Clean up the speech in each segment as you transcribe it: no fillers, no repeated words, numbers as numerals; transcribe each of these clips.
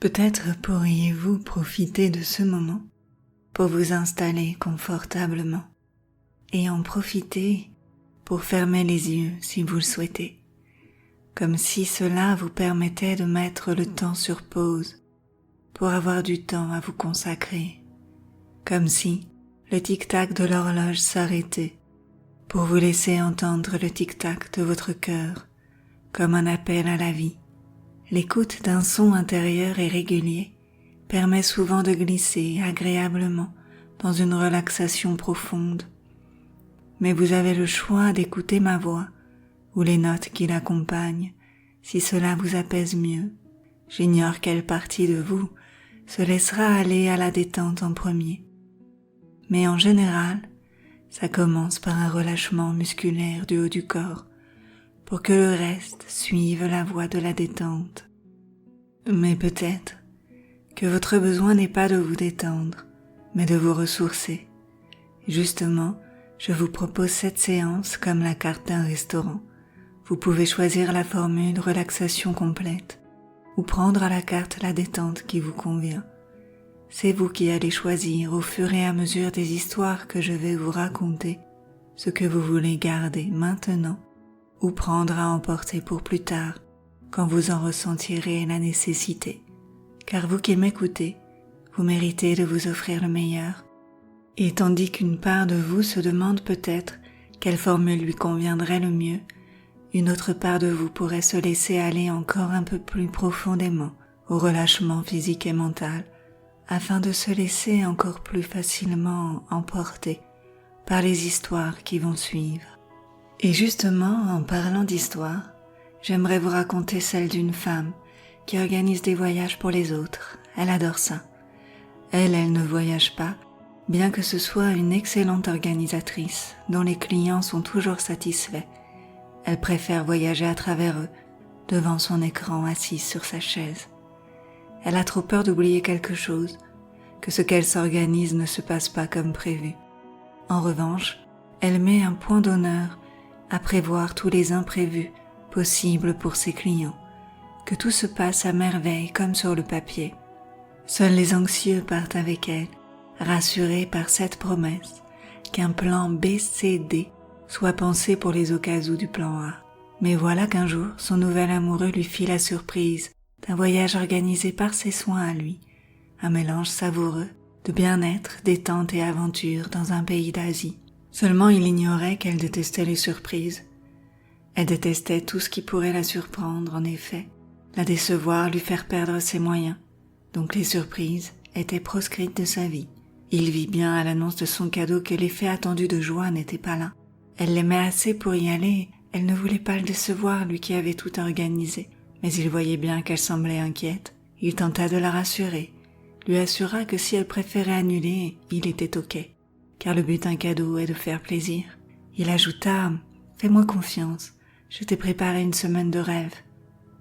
Peut-être pourriez-vous profiter de ce moment pour vous installer confortablement et en profiter pour fermer les yeux si vous le souhaitez, comme si cela vous permettait de mettre le temps sur pause pour avoir du temps à vous consacrer, comme si le tic-tac de l'horloge s'arrêtait pour vous laisser entendre le tic-tac de votre cœur comme un appel à la vie. L'écoute d'un son intérieur et régulier permet souvent de glisser agréablement dans une relaxation profonde. Mais vous avez le choix d'écouter ma voix ou les notes qui l'accompagnent si cela vous apaise mieux. J'ignore quelle partie de vous se laissera aller à la détente en premier. Mais en général, ça commence par un relâchement musculaire du haut du corps pour que le reste suive la voie de la détente. Mais peut-être que votre besoin n'est pas de vous détendre, mais de vous ressourcer. Justement, je vous propose cette séance comme la carte d'un restaurant. Vous pouvez choisir la formule relaxation complète ou prendre à la carte la détente qui vous convient. C'est vous qui allez choisir au fur et à mesure des histoires que je vais vous raconter ce que vous voulez garder maintenant ou prendre à emporter pour plus tard quand vous en ressentirez la nécessité. Car vous qui m'écoutez, vous méritez de vous offrir le meilleur. Et tandis qu'une part de vous se demande peut-être quelle formule lui conviendrait le mieux, une autre part de vous pourrait se laisser aller encore un peu plus profondément au relâchement physique et mental, afin de se laisser encore plus facilement emporter par les histoires qui vont suivre. Et justement, en parlant d'histoire, j'aimerais vous raconter celle d'une femme qui organise des voyages pour les autres. Elle adore ça. Elle ne voyage pas, bien que ce soit une excellente organisatrice dont les clients sont toujours satisfaits. Elle préfère voyager à travers eux, devant son écran assise sur sa chaise. Elle a trop peur d'oublier quelque chose, que ce qu'elle s'organise ne se passe pas comme prévu. En revanche, elle met un point d'honneur à prévoir tous les imprévus possibles pour ses clients, que tout se passe à merveille comme sur le papier. Seuls les anxieux partent avec elle, rassurés par cette promesse qu'un plan B-C-D soit pensé pour les occasions du plan A. Mais voilà qu'un jour, son nouvel amoureux lui fit la surprise d'un voyage organisé par ses soins à lui, un mélange savoureux de bien-être, détente et aventure dans un pays d'Asie. Seulement il ignorait qu'elle détestait les surprises. Elle détestait tout ce qui pourrait la surprendre, en effet, la décevoir, lui faire perdre ses moyens. Donc les surprises étaient proscrites de sa vie. Il vit bien à l'annonce de son cadeau que l'effet attendu de joie n'était pas là. Elle l'aimait assez pour y aller, elle ne voulait pas le décevoir, lui qui avait tout organisé. Mais il voyait bien qu'elle semblait inquiète. Il tenta de la rassurer, lui assura que si elle préférait annuler, il était ok, car le but d'un cadeau est de faire plaisir. Il ajouta « Fais-moi confiance, je t'ai préparé une semaine de rêve. »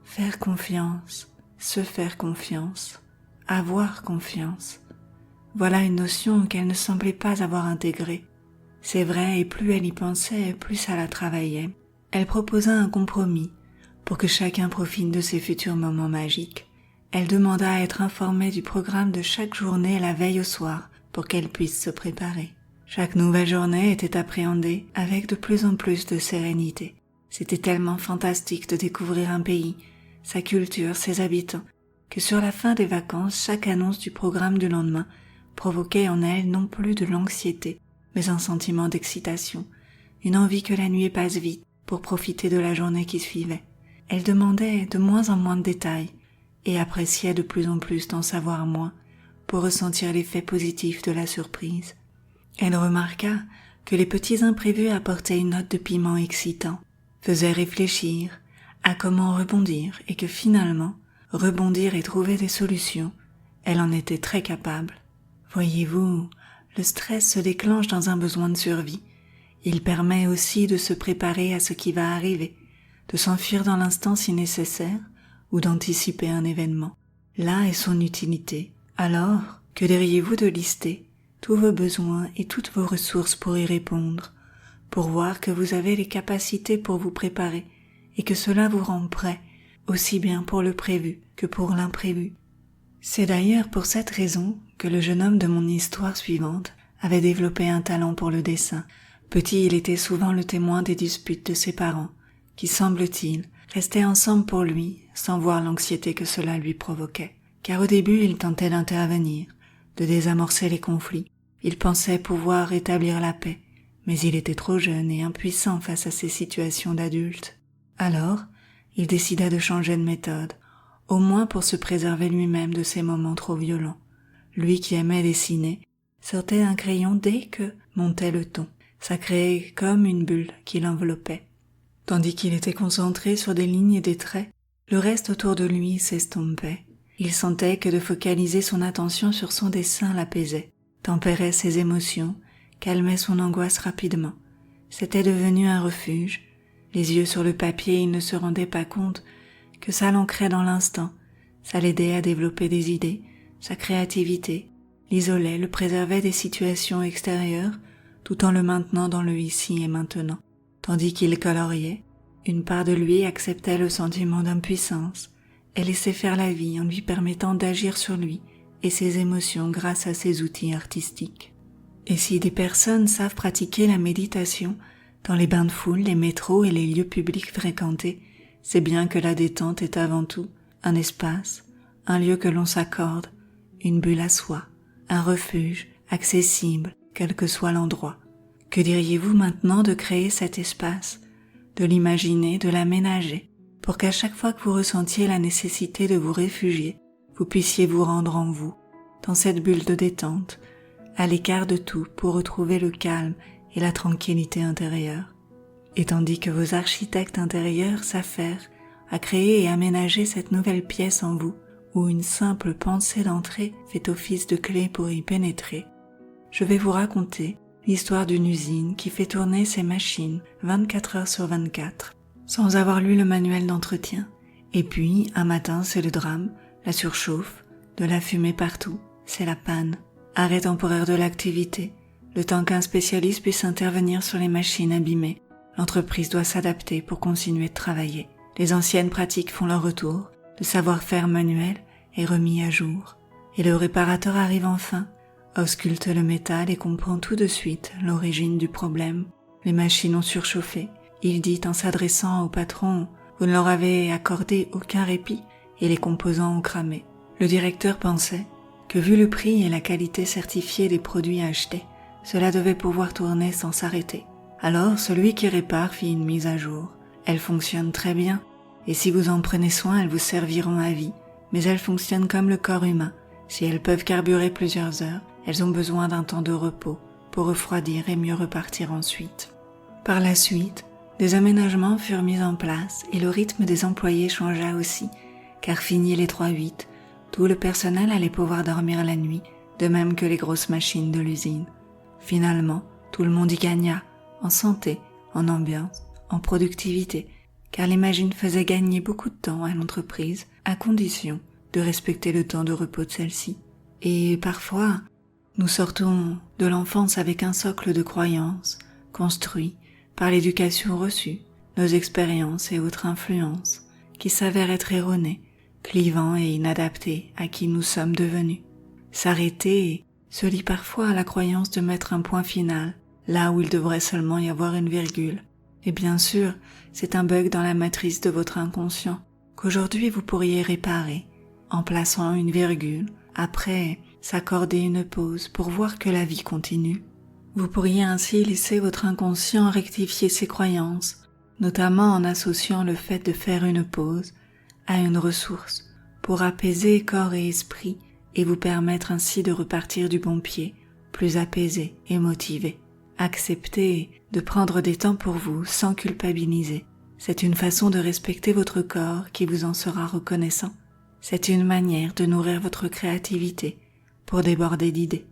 Faire confiance, se faire confiance, avoir confiance. Voilà une notion qu'elle ne semblait pas avoir intégrée. C'est vrai, et plus elle y pensait, plus ça la travaillait. Elle proposa un compromis pour que chacun profite de ses futurs moments magiques. Elle demanda à être informée du programme de chaque journée la veille au soir pour qu'elle puisse se préparer. Chaque nouvelle journée était appréhendée avec de plus en plus de sérénité. C'était tellement fantastique de découvrir un pays, sa culture, ses habitants, que sur la fin des vacances, chaque annonce du programme du lendemain provoquait en elle non plus de l'anxiété, mais un sentiment d'excitation, une envie que la nuit passe vite pour profiter de la journée qui suivait. Elle demandait de moins en moins de détails et appréciait de plus en plus d'en savoir moins pour ressentir l'effet positif de la surprise. Elle remarqua que les petits imprévus apportaient une note de piment excitant, faisaient réfléchir à comment rebondir et que finalement, rebondir et trouver des solutions, elle en était très capable. Voyez-vous, le stress se déclenche dans un besoin de survie. Il permet aussi de se préparer à ce qui va arriver, de s'enfuir dans l'instant si nécessaire ou d'anticiper un événement. Là est son utilité. Alors, que diriez-vous de lister tous vos besoins et toutes vos ressources pour y répondre, pour voir que vous avez les capacités pour vous préparer et que cela vous rend prêt, aussi bien pour le prévu que pour l'imprévu. C'est d'ailleurs pour cette raison que le jeune homme de mon histoire suivante avait développé un talent pour le dessin. Petit, il était souvent le témoin des disputes de ses parents, qui, semble-t-il, restaient ensemble pour lui, sans voir l'anxiété que cela lui provoquait. Car au début, il tentait d'intervenir, de désamorcer les conflits. Il pensait pouvoir rétablir la paix, mais il était trop jeune et impuissant face à ces situations d'adulte. Alors, il décida de changer de méthode, au moins pour se préserver lui-même de ces moments trop violents. Lui qui aimait dessiner, sortait un crayon dès que montait le ton. Ça créait comme une bulle qui l'enveloppait. Tandis qu'il était concentré sur des lignes et des traits, le reste autour de lui s'estompait. Il sentait que de focaliser son attention sur son dessin l'apaisait, tempérait ses émotions, calmait son angoisse rapidement. C'était devenu un refuge. Les yeux sur le papier, il ne se rendait pas compte que ça l'ancrait dans l'instant. Ça l'aidait à développer des idées, sa créativité, l'isolait, le préservait des situations extérieures, tout en le maintenant dans le ici et maintenant. Tandis qu'il coloriait, une part de lui acceptait le sentiment d'impuissance. Elle laissait faire la vie en lui permettant d'agir sur lui et ses émotions grâce à ses outils artistiques. Et si des personnes savent pratiquer la méditation dans les bains de foule, les métros et les lieux publics fréquentés, c'est bien que la détente est avant tout un espace, un lieu que l'on s'accorde, une bulle à soi, un refuge accessible, quel que soit l'endroit. Que diriez-vous maintenant de créer cet espace, de l'imaginer, de l'aménager, pour qu'à chaque fois que vous ressentiez la nécessité de vous réfugier, vous puissiez vous rendre en vous, dans cette bulle de détente, à l'écart de tout pour retrouver le calme et la tranquillité intérieure. Et tandis que vos architectes intérieurs s'affairent à créer et aménager cette nouvelle pièce en vous, où une simple pensée d'entrée fait office de clé pour y pénétrer, je vais vous raconter l'histoire d'une usine qui fait tourner ses machines 24 heures sur 24, sans avoir lu le manuel d'entretien. Et puis, un matin, c'est le drame, la surchauffe, de la fumée partout, c'est la panne. Arrêt temporaire de l'activité, le temps qu'un spécialiste puisse intervenir sur les machines abîmées. L'entreprise doit s'adapter pour continuer de travailler. Les anciennes pratiques font leur retour, le savoir-faire manuel est remis à jour. Et le réparateur arrive enfin, ausculte le métal et comprend tout de suite l'origine du problème. Les machines ont surchauffé. Il dit en s'adressant au patron « Vous ne leur avez accordé aucun répit et les composants ont cramé ». Le directeur pensait que vu le prix et la qualité certifiée des produits achetés, cela devait pouvoir tourner sans s'arrêter. Alors celui qui répare fit une mise à jour. Elle fonctionne très bien, et si vous en prenez soin, elles vous serviront à vie. Mais elles fonctionnent comme le corps humain. Si elles peuvent carburer plusieurs heures, elles ont besoin d'un temps de repos pour refroidir et mieux repartir ensuite. Par la suite, des aménagements furent mis en place et le rythme des employés changea aussi, car fini les 3-8, tout le personnel allait pouvoir dormir la nuit, de même que les grosses machines de l'usine. Finalement, tout le monde y gagna, en santé, en ambiance, en productivité, car les machines faisaient gagner beaucoup de temps à l'entreprise, à condition de respecter le temps de repos de celle-ci. Et parfois, nous sortons de l'enfance avec un socle de croyances, construit par l'éducation reçue, nos expériences et autres influences, qui s'avèrent être erronées, clivant et inadapté à qui nous sommes devenus. S'arrêter se lie parfois à la croyance de mettre un point final, là où il devrait seulement y avoir une virgule. Et bien sûr, c'est un bug dans la matrice de votre inconscient qu'aujourd'hui vous pourriez réparer, en plaçant une virgule, après s'accorder une pause pour voir que la vie continue. Vous pourriez ainsi laisser votre inconscient rectifier ses croyances, notamment en associant le fait de faire une pause à une ressource pour apaiser corps et esprit et vous permettre ainsi de repartir du bon pied, plus apaisé et motivé. Acceptez de prendre des temps pour vous sans culpabiliser. C'est une façon de respecter votre corps qui vous en sera reconnaissant. C'est une manière de nourrir votre créativité pour déborder d'idées.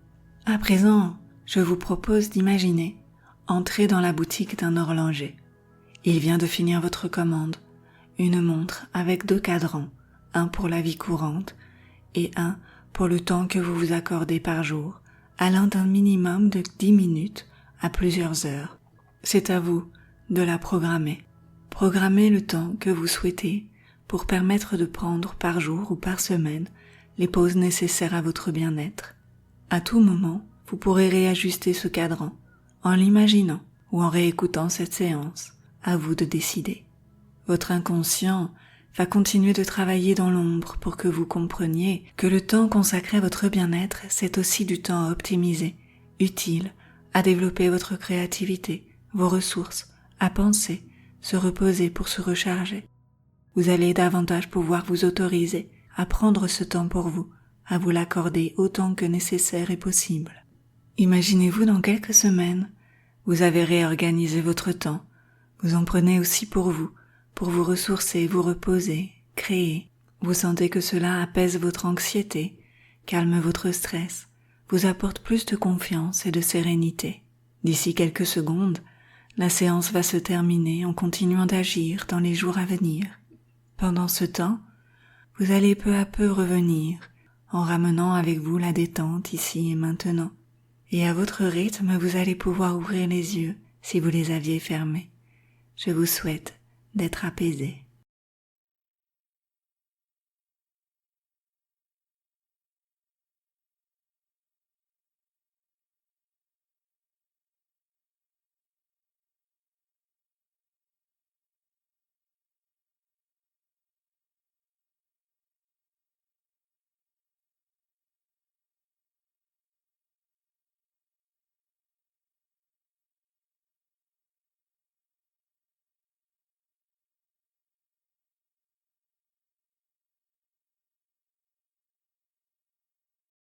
À présent, je vous propose d'imaginer entrer dans la boutique d'un horloger. Il vient de finir votre commande. Une montre avec 2 cadrans, un pour la vie courante et un pour le temps que vous vous accordez par jour, allant d'un minimum de 10 minutes à plusieurs heures. C'est à vous de la programmer. Programmez le temps que vous souhaitez pour permettre de prendre par jour ou par semaine les pauses nécessaires à votre bien-être. À tout moment, vous pourrez réajuster ce cadran en l'imaginant ou en réécoutant cette séance. À vous de décider. Votre inconscient va continuer de travailler dans l'ombre pour que vous compreniez que le temps consacré à votre bien-être, c'est aussi du temps à optimiser, utile à développer votre créativité, vos ressources, à penser, se reposer pour se recharger. Vous allez davantage pouvoir vous autoriser à prendre ce temps pour vous, à vous l'accorder autant que nécessaire et possible. Imaginez-vous dans quelques semaines, vous avez réorganisé votre temps, vous en prenez aussi pour vous ressourcer, vous reposer, créer. Vous sentez que cela apaise votre anxiété, calme votre stress, vous apporte plus de confiance et de sérénité. D'ici quelques secondes, la séance va se terminer en continuant d'agir dans les jours à venir. Pendant ce temps, vous allez peu à peu revenir en ramenant avec vous la détente ici et maintenant. Et à votre rythme, vous allez pouvoir ouvrir les yeux si vous les aviez fermés. Je vous souhaite d'être apaisé.